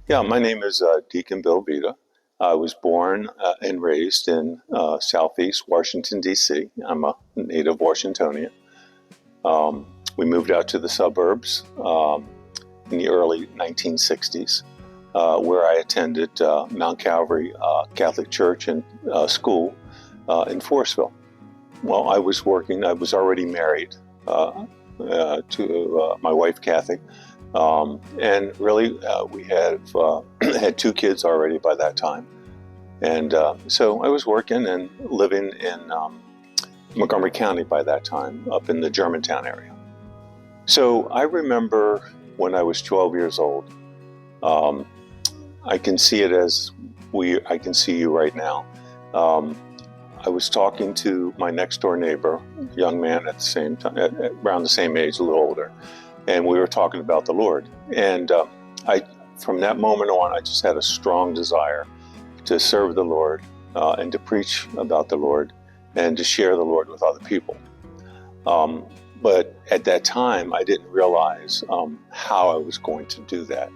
Yeah, my name is Deacon Bill Vita. I was born and raised in Southeast Washington, D.C. I'm a native Washingtonian. We moved out to the suburbs in the early 1960s, where I attended Mount Calvary Catholic Church and school in Forestville. While I was working, I was already married to my wife, Kathy. And really, we have had two kids already by that time. And so I was working and living in Montgomery County by that time, up in the Germantown area. So I remember when I was 12 years old, I can see it as I can see you right now. I was talking to my next door neighbor, a young man at the same time, around the same age, a little older. And we were talking about the Lord. And from that moment on, I just had a strong desire to serve the Lord and to preach about the Lord and to share the Lord with other people. But at that time, I didn't realize how I was going to do that.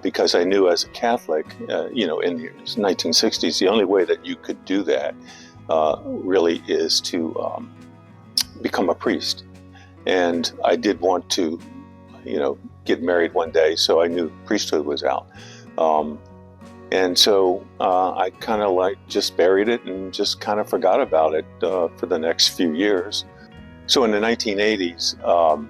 Because I knew as a Catholic, in the 1960s, the only way that you could do that really is to become a priest. And I did want to, get married one day, so I knew priesthood was out. And so I kind of just buried it and just kind of forgot about it for the next few years. So in the 1980s,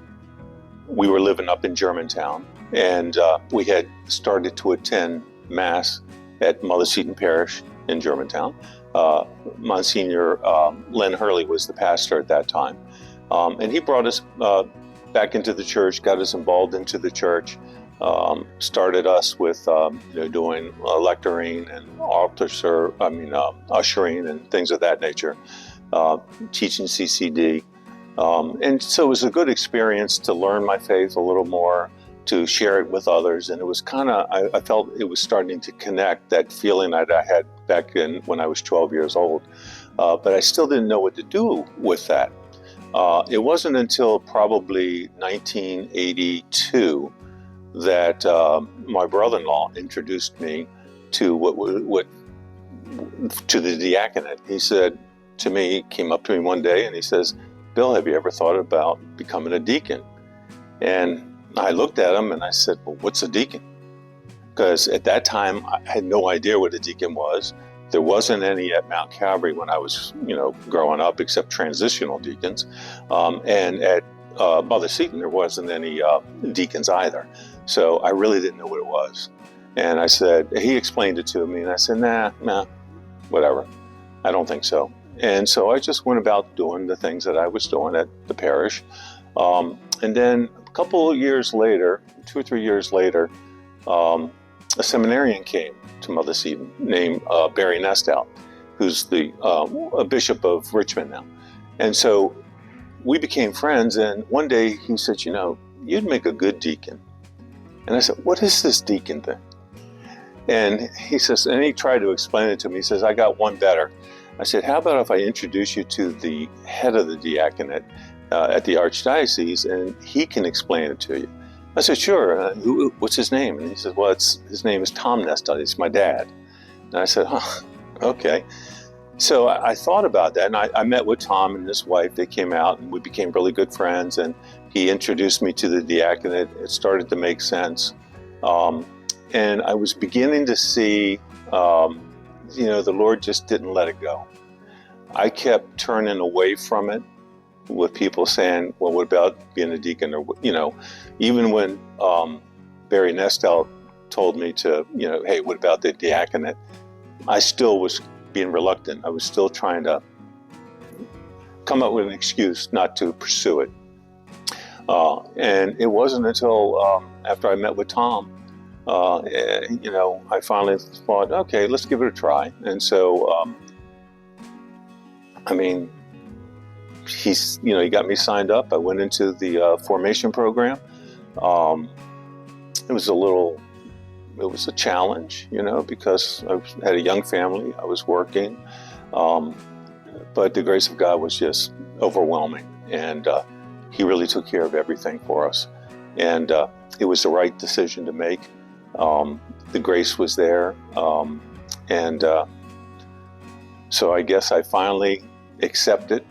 we were living up in Germantown, and we had started to attend Mass at Mother Seton Parish in Germantown. Monsignor Len Hurley was the pastor at that time. And he brought us back into the church, got us involved into the church, started us with doing lecturing and ushering and things of that nature, teaching CCD. And so it was a good experience to learn my faith a little more, to share it with others. And it was I felt it was starting to connect that feeling that I had back when I was 12 years old. But I still didn't know what to do with that. It wasn't until probably 1982 that my brother-in-law introduced me to to the diaconate. He said to me, he came up to me one day and he says, "Bill, have you ever thought about becoming a deacon?" And I looked at him and I said, "Well, what's a deacon?" Because at that time I had no idea what a deacon was. There wasn't any at Mount Calvary when I was, growing up, except transitional deacons. And at Mother Seton, there wasn't any deacons either. So I really didn't know what it was. And he explained it to me, and I said, nah, whatever. I don't think so. And so I just went about doing the things that I was doing at the parish. And then a couple of years later, 2 or 3 years later, a seminarian came to Mother Seton named Barry Nestout, who's a bishop of Richmond now. And so we became friends, and one day he said, you'd make a good deacon. And I said, what is this deacon thing? And he says, and he tried to explain it to me. He says, I got one better. I said, how about if I introduce you to the head of the diaconate at the Archdiocese, and he can explain it to you? I said, sure. What's his name? And he said, well, his name is Tom Nestout. He's my dad. And I said, okay. So I thought about that, and I met with Tom and his wife. They came out, and we became really good friends, and he introduced me to the diaconate. It started to make sense. And I was beginning to see, the Lord just didn't let it go. I kept turning away from it, with people saying, well, what about being a deacon? Or, even when Barry Nestout told me to, hey, what about the diaconate? I still was being reluctant. I was still trying to come up with an excuse not to pursue it. And it wasn't until after I met with Tom, I finally thought, okay, let's give it a try. And so, he got me signed up. I went into the formation program. It was a challenge, because I had a young family. I was working, but the grace of God was just overwhelming, and He really took care of everything for us. And it was the right decision to make. The grace was there. So I guess I finally accepted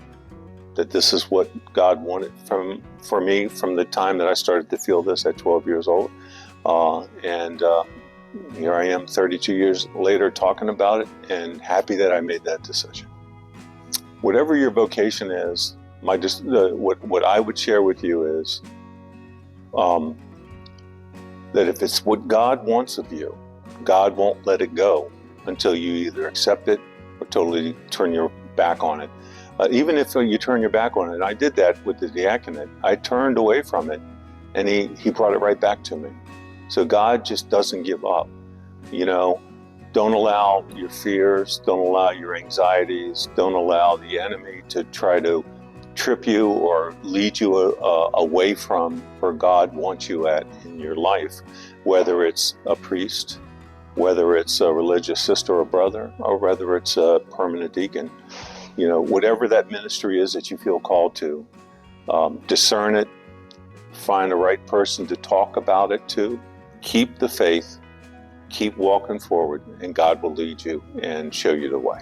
that this is what God wanted for me from the time that I started to feel this at 12 years old. Here I am 32 years later talking about it and happy that I made that decision. Whatever your vocation is, what I would share with you is that if it's what God wants of you, God won't let it go until you either accept it or totally turn your back on it. Even if you turn your back on it, I did that with the diaconate. I turned away from it, and he brought it right back to me. So God just doesn't give up. Don't allow your fears, don't allow your anxieties, don't allow the enemy to try to trip you or lead you away from where God wants you at in your life, whether it's a priest, whether it's a religious sister or brother, or whether it's a permanent deacon. Whatever that ministry is that you feel called to, discern it, find the right person to talk about it to, keep the faith, keep walking forward, and God will lead you and show you the way.